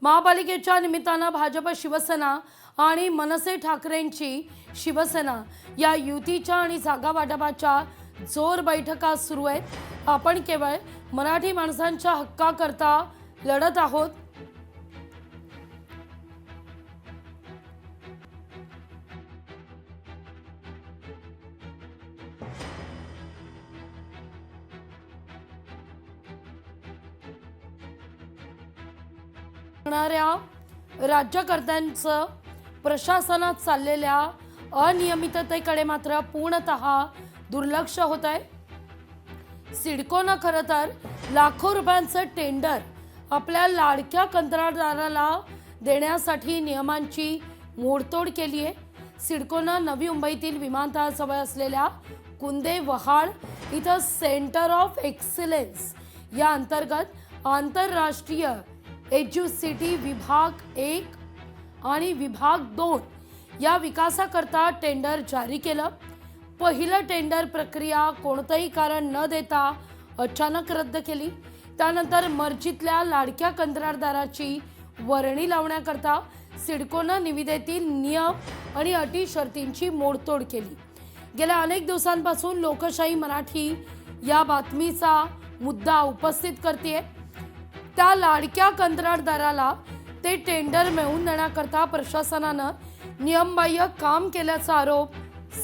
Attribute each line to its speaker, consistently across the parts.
Speaker 1: महापालिकेच्या निमित्तानं भाजप शिवसेना आणि मनसे ठाकरेंची शिवसेना या युतीच्या आणि जागा वाटपाच्या जोर बैठका सुरू आहेत। आपण केवळ मराठी माणसांच्या हक्काकरता लढत आहोत। राज्यकर्त्यांचं प्रशासनात चाललेल्या अनियमिततेकडे मात्र पूर्णतः दुर्लक्ष होत आहे। सिडकोनं खरं तर लाखो रुपयांचं टेंडर आपल्या लाडक्या कंत्राटदाराला देण्यासाठी नियमांची मोडतोड केली आहे। सिडकोनं नवी मुंबईतील विमानतळाजवळ असलेल्या कुंदे वहाड इथं सेंटर ऑफ एक्सलन्स या अंतर्गत आंतरराष्ट्रीय एज्युसिटी विभाग 1 आणि विभाग 2 या विकासाकरता टेंडर जारी केलं। पहिलं टेंडर प्रक्रिया कोणतंही कारण न देता अचानक रद्द केली। त्यानंतर मर्जीतल्या लाडक्या कंत्राटदाराची वर्णी लावण्याकरता सिडकोनं निविदेतील नियम आणि अटी शर्तींची मोडतोड केली। गेल्या अनेक दिवसांपासून लोकशाही मराठी या बातमीचा मुद्दा उपस्थित करते। त्या लाडक्या कंत्राटदाराला ते टेंडर मिळवून देण्याकरता प्रशासनानं नियमबाह्य काम केल्याचा आरोप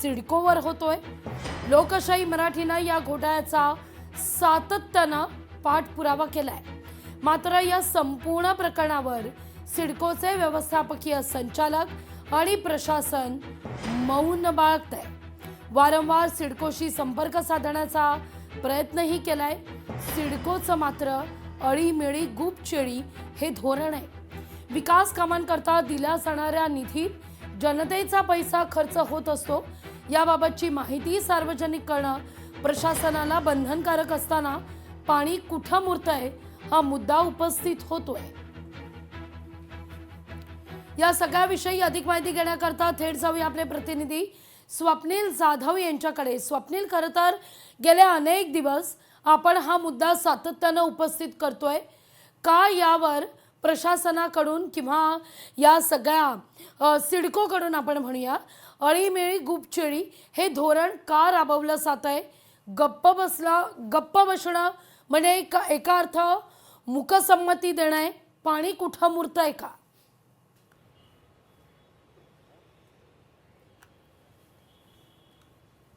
Speaker 1: सिडकोवर होतोय। लोकशाही मराठीनं या घोटाळ्याचा सातत्यानं पाठपुरावा केलाय। मात्र या संपूर्ण प्रकरणावर सिडकोचे व्यवस्थापकीय संचालक आणि प्रशासन मौन बाळगतंय। वारंवार सिडकोशी संपर्क साधण्याचा प्रयत्नही केलाय। सिडकोचं मात्र अळीमिळी गुपचेळी हे धोरण आहे। विकास कामांकरता दिल्या जाणाऱ्या निधीत जनतेचा पैसा खर्च होत असतो, याबाबतची माहिती सार्वजनिक करणं प्रशासनाला बंधनकारक असताना पाणी कुठं मुरतंय हा मुद्दा उपस्थित होतोय। या सगळ्याविषयी अधिक माहिती घेण्याकरता थेट जाऊया आपले प्रतिनिधी स्वप्नील जाधव यांच्याकडे। स्वप्नील, खरं तर गेल्या अनेक दिवस आपण हा मुद्दा सातत्यानं उपस्थित करतोय का यावर प्रशासनाकडून किंवा या सगळ्या सिडकोकडून आपण म्हणूया अळीमिळी गुपचेळी हे धोरण का राबवलं जात आहे? गप्प बसणं म्हणजे एका अर्थ मुकसंमती देणं आहे, पाणी कुठं मुरतंय का?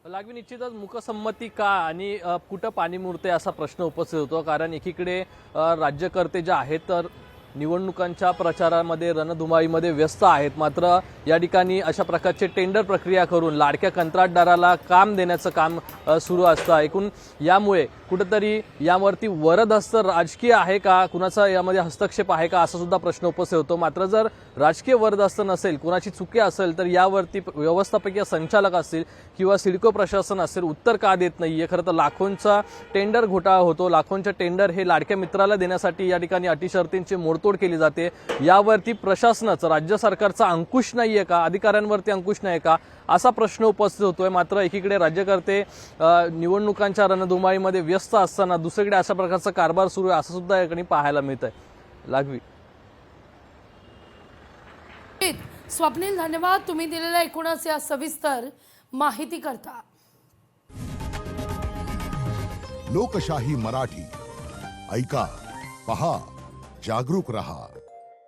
Speaker 2: लागवी निश्चितच मुकसंमती का आणि कुठं पाणी मुरते असा प्रश्न उपस्थित होतो। कारण एकीकडे राज्यकर्ते जे आहेत तर निवडणुकांच्या प्रचारामध्ये रणधुमाळीमध्ये व्यस्त आहेत, मात्र या ठिकाणी अशा प्रकारचे टेंडर प्रक्रिया करून लाडक्या कंत्राटदाराला काम देण्याचं काम सुरू असतं। एकूण यामुळे कुठेतरी यावरती वरदहस्त राजकीय आहे का, कुणाचा यामध्ये हस्तक्षेप आहे का असा सुद्धा प्रश्न उपस्थित होतो। मात्र जर राजकीय वरदहस्त नसेल, कुणाची चुकी असेल तर यावरती व्यवस्थापकीय संचालक असतील किंवा सिडको प्रशासन असेल उत्तर का देत नाहीये? खरं तर लाखोंचा टेंडर घोटाळा होतो, लाखोंचे टेंडर हे लाडक्या मित्राला देण्यासाठी या ठिकाणी अटी शर्तींची मोडतोड केली जाते। यावरती प्रशासनाचं, राज्य सरकारचा अंकुश नाहीये का, अधिकाऱ्यांवरती अंकुश नाही का असा प्रश्न उपस्थित होतोय। मात्र एकीकडे राज्यकर्ते निवडणुकांच्या रणधुमाळीमध्ये व्यस्त असताना दुसरीकडे अशा प्रकारचा कारभार सुरू आहे असं सुद्धा या ठिकाणी पाहायला मिळत आहे। लागवी
Speaker 1: स्वप्नील, धन्यवाद तुम्ही दिलेल्या एकूणच या सविस्तर माहिती करता।
Speaker 3: लोकशाही मराठी ऐका, पहा, जागरूक रहा।